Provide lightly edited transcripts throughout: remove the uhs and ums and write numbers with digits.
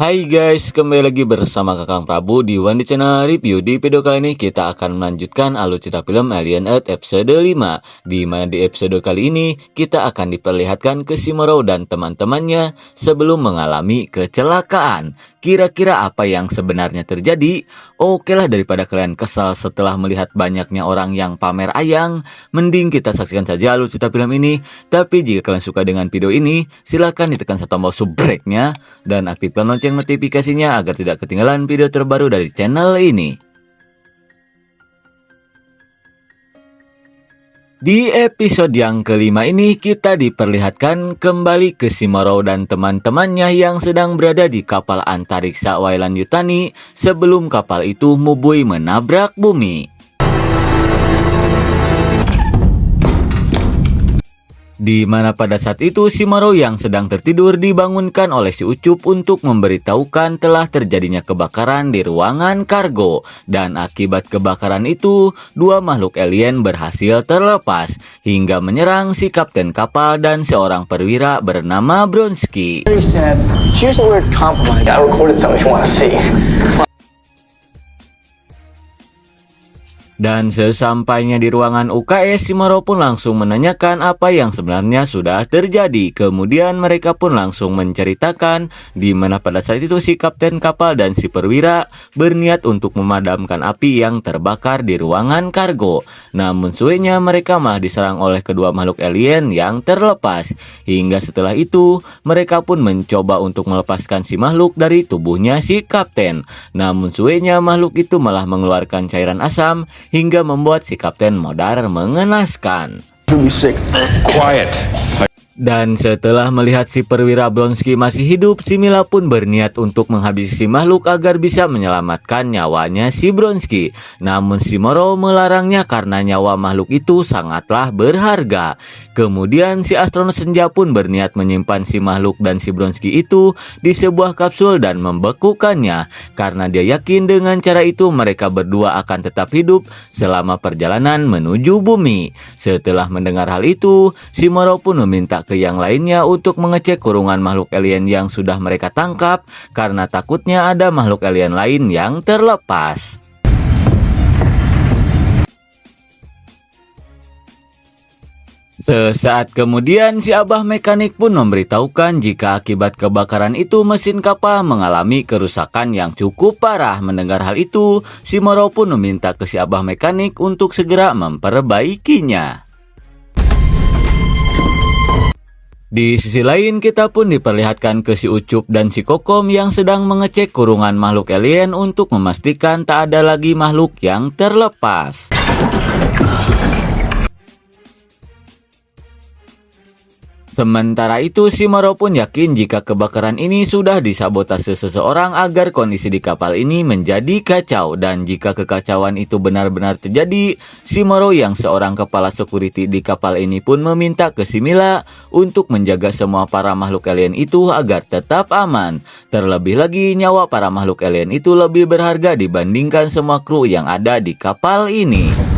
Hai guys, kembali lagi bersama Kakang Prabu di One Channel Review. Di video kali ini kita akan melanjutkan alur cerita film Alien Earth episode 5, di mana di episode kali ini kita akan diperlihatkan Kishimaro dan teman-temannya sebelum mengalami kecelakaan. Kira-kira apa yang sebenarnya terjadi? Oke lah, daripada kalian kesal setelah melihat banyaknya orang yang pamer ayang, mending kita saksikan saja alur cerita film ini. Tapi jika kalian suka dengan video ini, silahkan ditekan tombol subscribe-nya dan aktifkan lonceng notifikasinya agar tidak ketinggalan video terbaru dari channel ini. Di episode yang kelima ini kita diperlihatkan kembali Kishimaro dan teman-temannya yang sedang berada di kapal antariksa Wayland Yutani sebelum kapal itu mubui menabrak bumi. Di mana pada saat itu Shimaro yang sedang tertidur dibangunkan oleh si Ucup untuk memberitahukan telah terjadinya kebakaran di ruangan kargo. Dan akibat kebakaran itu, dua makhluk alien berhasil terlepas hingga menyerang si kapten kapal dan seorang perwira bernama Bronsky. Dan sesampainya di ruangan UKS, Shimaro pun langsung menanyakan apa yang sebenarnya sudah terjadi. Kemudian mereka pun langsung menceritakan di mana pada saat itu si kapten kapal dan si perwira berniat untuk memadamkan api yang terbakar di ruangan kargo. Namun suenya mereka malah diserang oleh kedua makhluk alien yang terlepas. Hingga setelah itu mereka pun mencoba untuk melepaskan si makhluk dari tubuhnya si kapten. Namun suenya makhluk itu malah mengeluarkan cairan asam hingga membuat si kapten modar mengenaskan. Quiet. Dan setelah melihat si perwira Bronsky masih hidup, si Mila pun berniat untuk menghabisi si makhluk agar bisa menyelamatkan nyawanya si Bronsky. Namun Shimaro melarangnya karena nyawa makhluk itu sangatlah berharga. Kemudian si astronot senja pun berniat menyimpan si makhluk dan si Bronsky itu di sebuah kapsul dan membekukannya. Karena dia yakin dengan cara itu mereka berdua akan tetap hidup selama perjalanan menuju bumi. Setelah mendengar hal itu, Shimaro pun meminta ke yang lainnya untuk mengecek kurungan makhluk alien yang sudah mereka tangkap karena takutnya ada makhluk alien lain yang terlepas. Sesaat kemudian si abah mekanik pun memberitahukan jika akibat kebakaran itu mesin kapal mengalami kerusakan yang cukup parah. Mendengar hal itu, Shimaro pun meminta ke si abah mekanik untuk segera memperbaikinya. Di sisi lain kita pun diperlihatkan ke si Ucup dan si Kokom yang sedang mengecek kurungan makhluk alien untuk memastikan tak ada lagi makhluk yang terlepas. Sementara itu Shimaro pun yakin jika kebakaran ini sudah disabotase seseorang agar kondisi di kapal ini menjadi kacau. Dan jika kekacauan itu benar-benar terjadi, Shimaro yang seorang kepala security di kapal ini pun meminta ke si Mila untuk menjaga semua para makhluk alien itu agar tetap aman. Terlebih lagi nyawa para makhluk alien itu lebih berharga dibandingkan semua kru yang ada di kapal ini.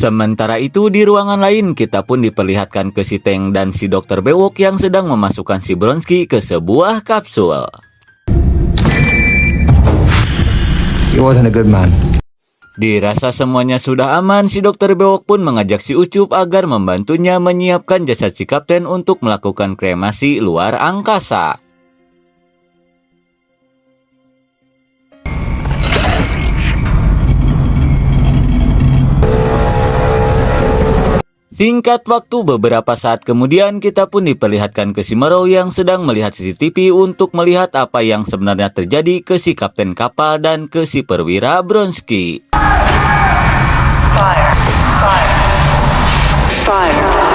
Sementara itu di ruangan lain kita pun diperlihatkan ke si Teng dan si Dr. Bewok yang sedang memasukkan si Bronsky ke sebuah kapsul. He wasn't a good man. Dirasa semuanya sudah aman, si Dr. Bewok pun mengajak si Ucup agar membantunya menyiapkan jasad si kapten untuk melakukan kremasi luar angkasa. Singkat waktu beberapa saat kemudian kita pun diperlihatkan ke Shimaro yang sedang melihat CCTV untuk melihat apa yang sebenarnya terjadi ke si kapten kapal dan ke si perwira Bronsky. Fire.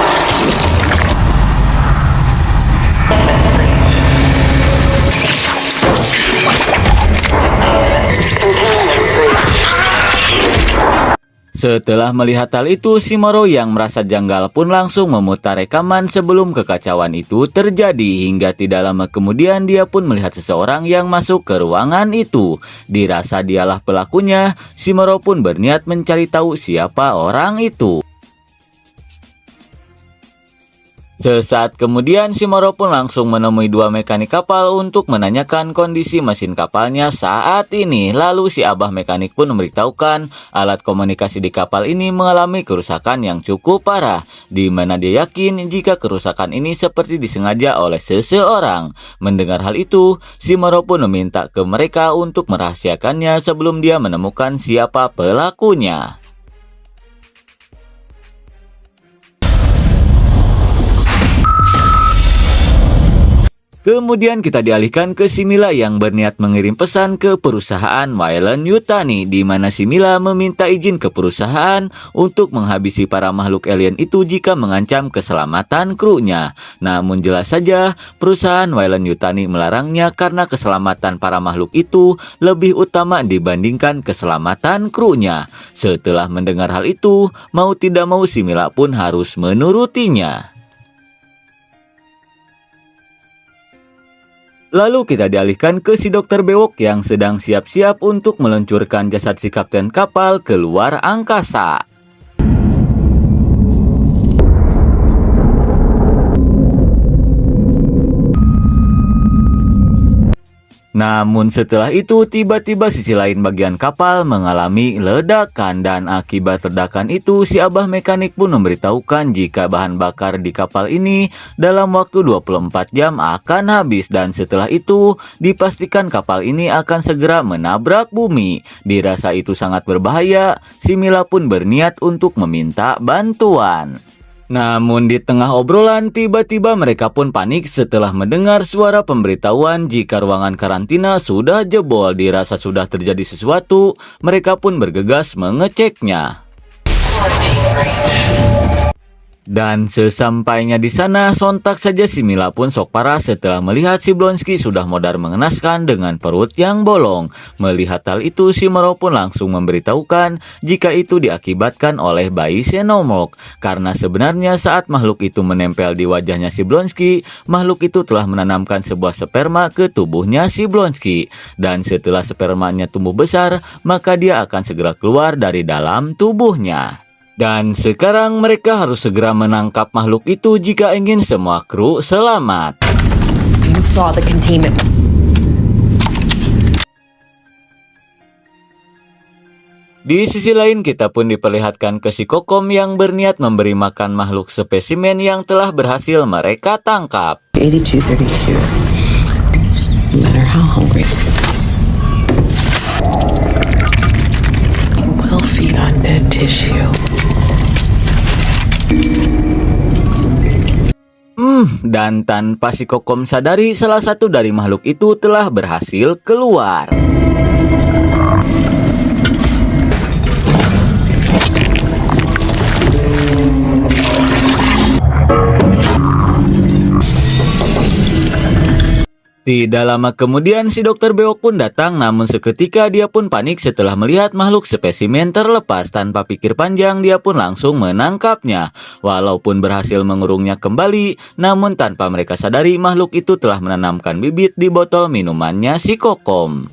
Setelah melihat hal itu, Shimaro yang merasa janggal pun langsung memutar rekaman sebelum kekacauan itu terjadi. Hingga tidak lama kemudian dia pun melihat seseorang yang masuk ke ruangan itu. Dirasa dialah pelakunya, Shimaro pun berniat mencari tahu siapa orang itu. Sesaat kemudian si Moro pun langsung menemui dua mekanik kapal untuk menanyakan kondisi mesin kapalnya saat ini. Lalu si abah mekanik pun memberitahukan alat komunikasi di kapal ini mengalami kerusakan yang cukup parah, di mana dia yakin jika kerusakan ini seperti disengaja oleh seseorang. Mendengar hal itu, si Moro pun meminta ke mereka untuk merahasiakannya sebelum dia menemukan siapa pelakunya. Kemudian kita dialihkan ke si Mila yang berniat mengirim pesan ke perusahaan Wayland Yutani, di mana si Mila meminta izin ke perusahaan untuk menghabisi para makhluk alien itu jika mengancam keselamatan krunya. Namun jelas saja perusahaan Wayland Yutani melarangnya karena keselamatan para makhluk itu lebih utama dibandingkan keselamatan krunya. Setelah mendengar hal itu, mau tidak mau si Mila pun harus menurutinya. Lalu kita dialihkan ke si dokter bewok yang sedang siap-siap untuk meluncurkan jasad si kapten kapal keluar angkasa. Namun setelah itu tiba-tiba sisi lain bagian kapal mengalami ledakan, dan akibat ledakan itu si abah mekanik pun memberitahukan jika bahan bakar di kapal ini dalam waktu 24 jam akan habis, dan setelah itu dipastikan kapal ini akan segera menabrak bumi. Dirasa itu sangat berbahaya, si Mila pun berniat untuk meminta bantuan. Namun di tengah obrolan tiba-tiba mereka pun panik setelah mendengar suara pemberitahuan jika ruangan karantina sudah jebol. Dirasa sudah terjadi sesuatu, mereka pun bergegas mengeceknya. Dan sesampainya di sana, sontak saja si Mila pun sok parah setelah melihat si Blonsky sudah modar mengenaskan dengan perut yang bolong. Melihat hal itu, si Moro pun langsung memberitahukan jika itu diakibatkan oleh bayi Xenomorph. Karena sebenarnya saat makhluk itu menempel di wajahnya si Blonsky, makhluk itu telah menanamkan sebuah sperma ke tubuhnya si Blonsky. Dan setelah spermanya tumbuh besar, maka dia akan segera keluar dari dalam tubuhnya. Dan sekarang mereka harus segera menangkap makhluk itu jika ingin semua kru selamat. You saw the containment. Di sisi lain kita pun diperlihatkan ke si Kokom yang berniat memberi makan makhluk spesimen yang telah berhasil mereka tangkap. 8232. No matter how hungry, you will feed on dead tissue. Dan tanpa si Kokom sadari, salah satu dari makhluk itu telah berhasil keluar. Tidak lama kemudian si dokter bewok pun datang, namun seketika dia pun panik setelah melihat makhluk spesimen terlepas. Tanpa pikir panjang dia pun langsung menangkapnya. Walaupun berhasil mengurungnya kembali, namun tanpa mereka sadari makhluk itu telah menanamkan bibit di botol minumannya si Kokom.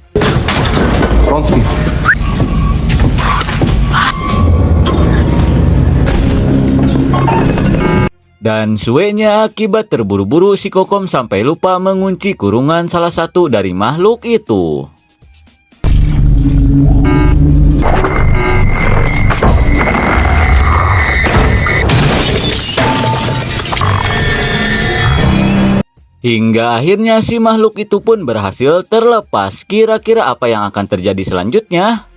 Dan suenya akibat terburu-buru si Kokom sampai lupa mengunci kurungan salah satu dari makhluk itu. Hingga akhirnya si makhluk itu pun berhasil terlepas. Kira-kira apa yang akan terjadi selanjutnya?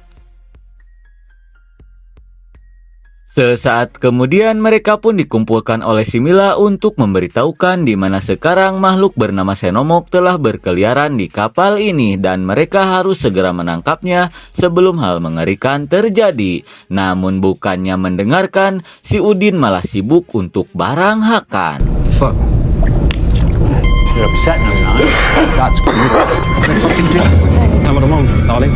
Sesaat kemudian mereka pun dikumpulkan oleh si Mila untuk memberitahukan di mana sekarang makhluk bernama Xenomorph telah berkeliaran di kapal ini dan mereka harus segera menangkapnya sebelum hal mengerikan terjadi. Namun bukannya mendengarkan, si Udin malah sibuk untuk barang hakan. Fuck. You're upset now, aren't you? That's good. Fucking drink. Come on, darling.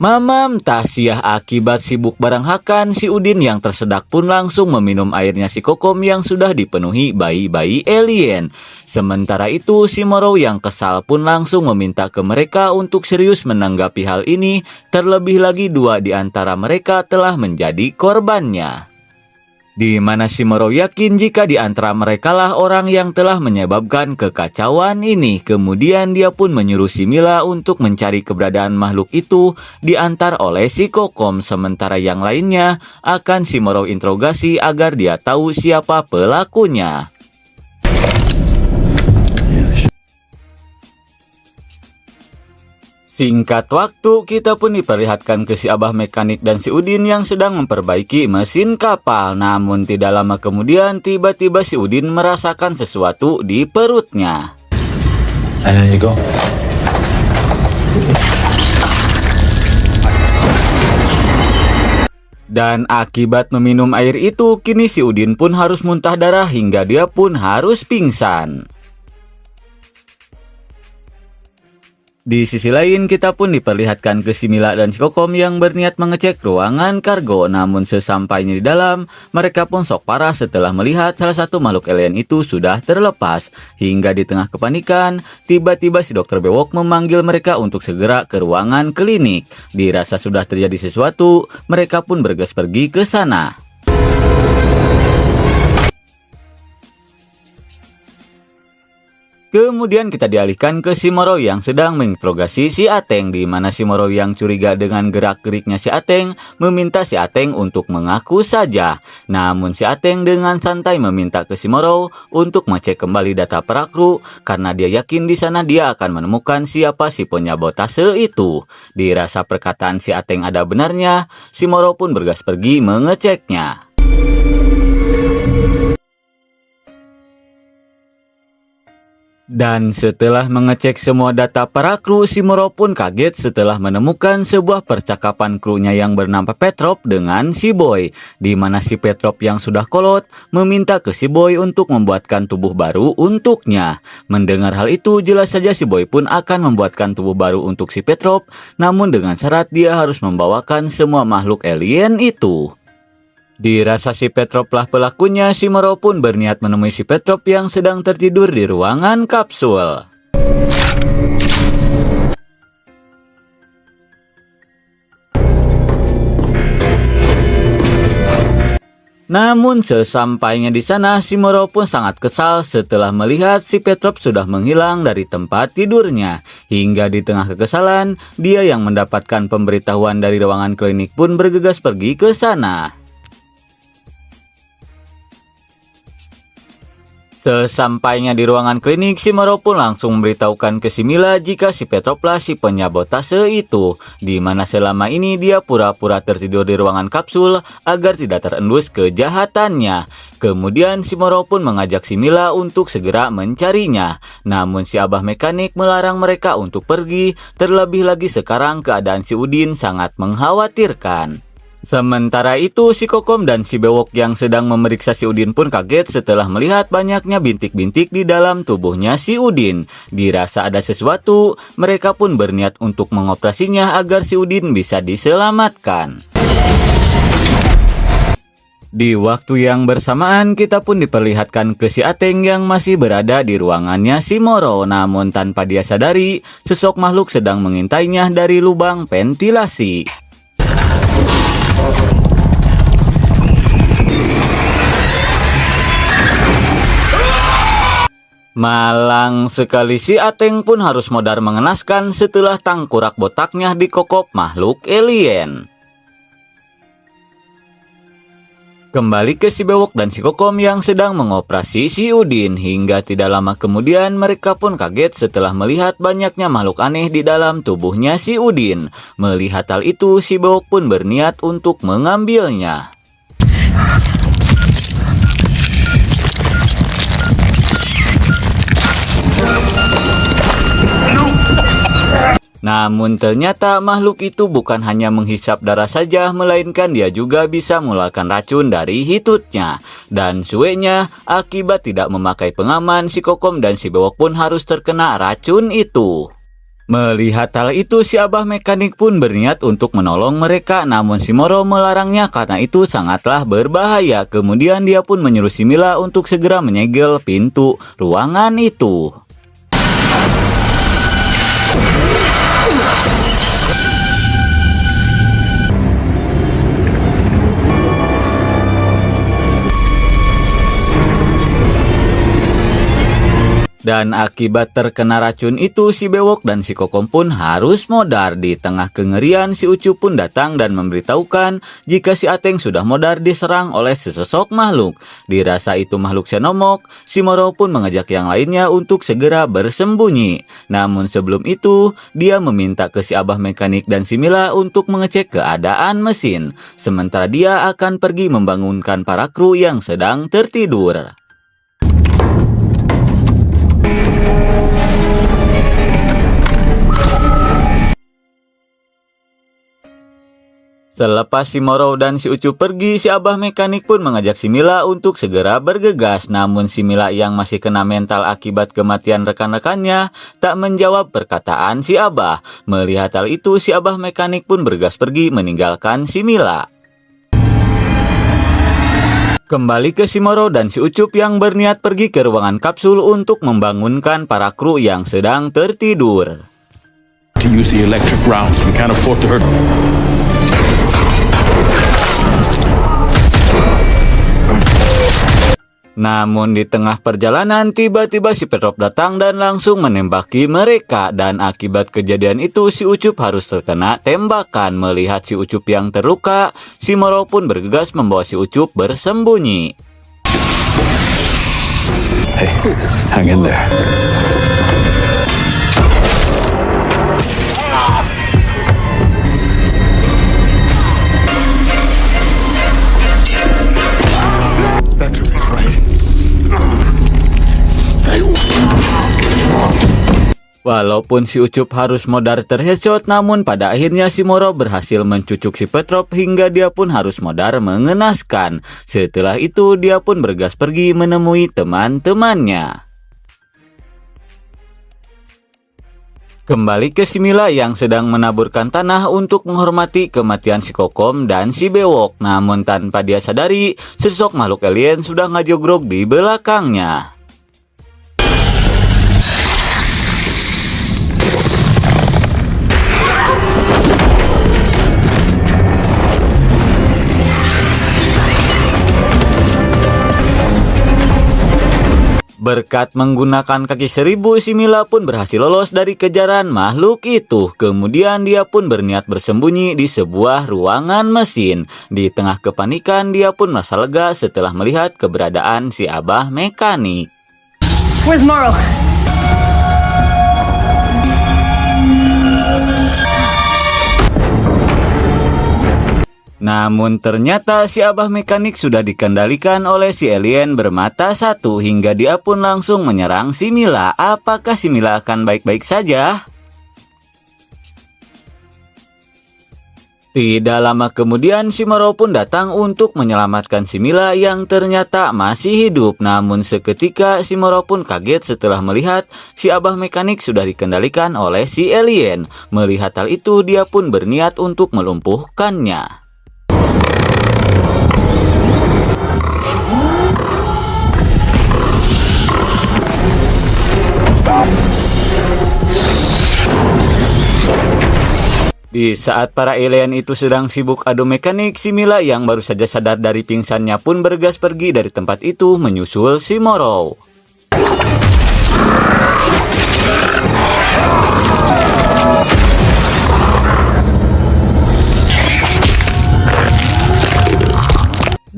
Mamam tahsiah akibat sibuk barang hakan, si Udin yang tersedak pun langsung meminum airnya si Kokom yang sudah dipenuhi bayi-bayi alien. Sementara itu si Moro yang kesal pun langsung meminta ke mereka untuk serius menanggapi hal ini, terlebih lagi dua di antara mereka telah menjadi korbannya. Di mana si Moro yakin jika di antara mereka lah orang yang telah menyebabkan kekacauan ini. Kemudian dia pun menyuruh si Mila untuk mencari keberadaan makhluk itu diantar oleh si Kokom. Sementara yang lainnya akan si Moro interogasi agar dia tahu siapa pelakunya. Singkat waktu, kita pun diperlihatkan ke si Abah mekanik dan si Udin yang sedang memperbaiki mesin kapal. Namun tidak lama kemudian, tiba-tiba si Udin merasakan sesuatu di perutnya. And there you go. Dan akibat meminum air itu, kini si Udin pun harus muntah darah hingga dia pun harus pingsan. Di sisi lain, kita pun diperlihatkan ke si Mila dan si Kokom yang berniat mengecek ruangan kargo. Namun sesampainya di dalam, mereka pun sok parah setelah melihat salah satu makhluk alien itu sudah terlepas. Hingga di tengah kepanikan, tiba-tiba si Dokter Bewok memanggil mereka untuk segera ke ruangan klinik. Dirasa sudah terjadi sesuatu, mereka pun bergegas pergi ke sana. Kemudian kita dialihkan ke si Moro yang sedang menginterogasi si Ateng, di mana si Moro yang curiga dengan gerak-geriknya si Ateng meminta si Ateng untuk mengaku saja. Namun si Ateng dengan santai meminta ke si Moro untuk mengecek kembali data para kru karena dia yakin di sana dia akan menemukan siapa si penyabotase itu. Dirasa perkataan si Ateng ada benarnya, si Moro pun bergegas pergi mengeceknya. Dan setelah mengecek semua data para kru, si Moro pun kaget setelah menemukan sebuah percakapan krunya yang bernama Petrov dengan si Boy, di mana si Petrov yang sudah kolot meminta ke si Boy untuk membuatkan tubuh baru untuknya. Mendengar hal itu, jelas saja si Boy pun akan membuatkan tubuh baru untuk si Petrov, namun dengan syarat dia harus membawakan semua makhluk alien itu. Dirasa si Petrov lah pelakunya, si Moro pun berniat menemui si Petrov yang sedang tertidur di ruangan kapsul. Namun sesampainya di sana, si Moro pun sangat kesal setelah melihat si Petrov sudah menghilang dari tempat tidurnya. Hingga di tengah kekesalan, dia yang mendapatkan pemberitahuan dari ruangan klinik pun bergegas pergi ke sana. Sesampainya di ruangan klinik, si Moro pun langsung memberitahukan ke si Mila jika si Petrov lah si penyabotase itu, di mana selama ini dia pura-pura tertidur di ruangan kapsul agar tidak terendus kejahatannya. Kemudian si Moro pun mengajak si Mila untuk segera mencarinya. Namun si Abah mekanik melarang mereka untuk pergi, terlebih lagi sekarang keadaan si Udin sangat mengkhawatirkan. Sementara itu, si Kokom dan si Bewok yang sedang memeriksa si Udin pun kaget setelah melihat banyaknya bintik-bintik di dalam tubuhnya si Udin. Dirasa ada sesuatu, mereka pun berniat untuk mengoperasinya agar si Udin bisa diselamatkan. Di waktu yang bersamaan, kita pun diperlihatkan ke si Ateng yang masih berada di ruangannya si Moro. Namun tanpa dia sadari, sosok makhluk sedang mengintainya dari lubang ventilasi. Malang sekali si Ateng pun harus modar mengenaskan setelah tangkurak botaknya dikokop makhluk alien. Kembali ke si Bewok dan si Kokom yang sedang mengoperasi si Udin. Hingga tidak lama kemudian mereka pun kaget setelah melihat banyaknya makhluk aneh di dalam tubuhnya si Udin. Melihat hal itu, si Bewok pun berniat untuk mengambilnya. Namun ternyata makhluk itu bukan hanya menghisap darah saja, melainkan dia juga bisa mengeluarkan racun dari hitutnya. Dan suenya, akibat tidak memakai pengaman, si Kokom dan si Bewok pun harus terkena racun itu. Melihat hal itu, si Abah mekanik pun berniat untuk menolong mereka, namun si Moro melarangnya karena itu sangatlah berbahaya. Kemudian dia pun menyuruh si Mila untuk segera menyegel pintu ruangan itu. Dan akibat terkena racun itu, si Bewok dan si Kokom pun harus modar. Di tengah kengerian, si Ucup pun datang dan memberitahukan jika si Ateng sudah modar diserang oleh sesosok makhluk. Dirasa itu makhluk Xenomorph, si Moro pun mengajak yang lainnya untuk segera bersembunyi. Namun sebelum itu, dia meminta ke si Abah Mekanik dan si Mila untuk mengecek keadaan mesin. Sementara dia akan pergi membangunkan para kru yang sedang tertidur. Selepas si Moro dan si Ucup pergi, si Abah Mekanik pun mengajak si Mila untuk segera bergegas. Namun si Mila yang masih kena mental akibat kematian rekan-rekannya tak menjawab perkataan si Abah. Melihat hal itu, si Abah Mekanik pun bergegas pergi meninggalkan si Mila. Kembali ke si Moro dan si Ucup yang berniat pergi ke ruangan kapsul untuk membangunkan para kru yang sedang tertidur. To use the electric rounds, we can't afford to hurt. Namun di tengah perjalanan tiba-tiba si Petrov datang dan langsung menembaki mereka. Dan akibat kejadian itu si Ucup harus terkena tembakan. Melihat si Ucup yang terluka, si Moro pun bergegas membawa si Ucup bersembunyi. Hey, hang in there. Walaupun si Ucup harus modar terheadshot, namun pada akhirnya si Moro berhasil mencucuk si Petrov hingga dia pun harus modar mengenaskan. Setelah itu dia pun bergas pergi menemui teman-temannya. Kembali ke si Mila yang sedang menaburkan tanah untuk menghormati kematian si Kokom dan si Bewok. Namun tanpa dia sadari, sesosok makhluk alien sudah ngajogrok di belakangnya. Berkat menggunakan kaki 1000, si Mila pun berhasil lolos dari kejaran makhluk itu. Kemudian dia pun berniat bersembunyi di sebuah ruangan mesin. Di tengah kepanikan, dia pun merasa lega setelah melihat keberadaan si Abah Mekanik. Where's Moro? Namun ternyata si Abah Mekanik sudah dikendalikan oleh si alien bermata satu hingga dia pun langsung menyerang si Mila. Apakah si Mila akan baik-baik saja? Tidak lama kemudian si Moro pun datang untuk menyelamatkan si Mila yang ternyata masih hidup. Namun seketika si Moro pun kaget setelah melihat si Abah Mekanik sudah dikendalikan oleh si alien. Melihat hal itu dia pun berniat untuk melumpuhkannya. Di saat para alien itu sedang sibuk adu mekanik, si Mila yang baru saja sadar dari pingsannya pun bergegas pergi dari tempat itu menyusul si Moro.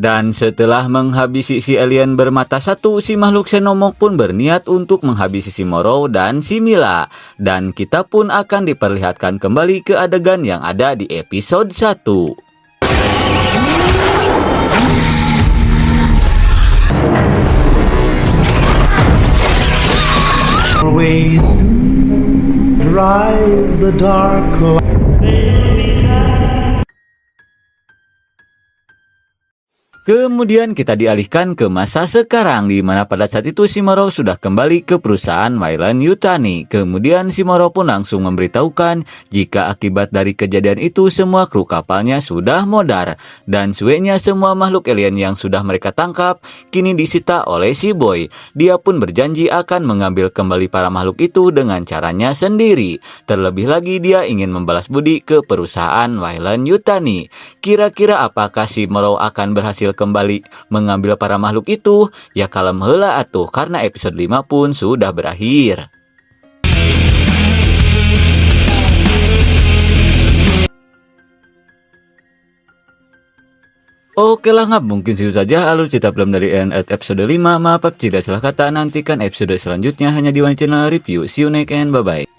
Dan setelah menghabisi si alien bermata satu, si makhluk Xenomorph pun berniat untuk menghabisi si Moro dan si Mila. Dan kita pun akan diperlihatkan kembali ke adegan yang ada di episode 1. Always drive the dark light. Kemudian kita dialihkan ke masa sekarang, di mana pada saat itu si Moro sudah kembali ke perusahaan Weyland Yutani. Kemudian si Moro pun langsung memberitahukan jika akibat dari kejadian itu semua kru kapalnya sudah modar. Dan suenya semua makhluk alien yang sudah mereka tangkap kini disita oleh si Boy. Dia pun berjanji akan mengambil kembali para makhluk itu dengan caranya sendiri. Terlebih lagi dia ingin membalas budi ke perusahaan Weyland Yutani. Kira-kira apakah si Moro akan berhasil kembali mengambil para makhluk itu, ya kalem heula atuh karena episode 5 pun sudah berakhir. Oke lah ngap, mungkin segitu saja alur cerita film dari NNT episode 5. Maaf jika salah kata, nantikan episode selanjutnya hanya di One Channel Review. See you next and bye bye.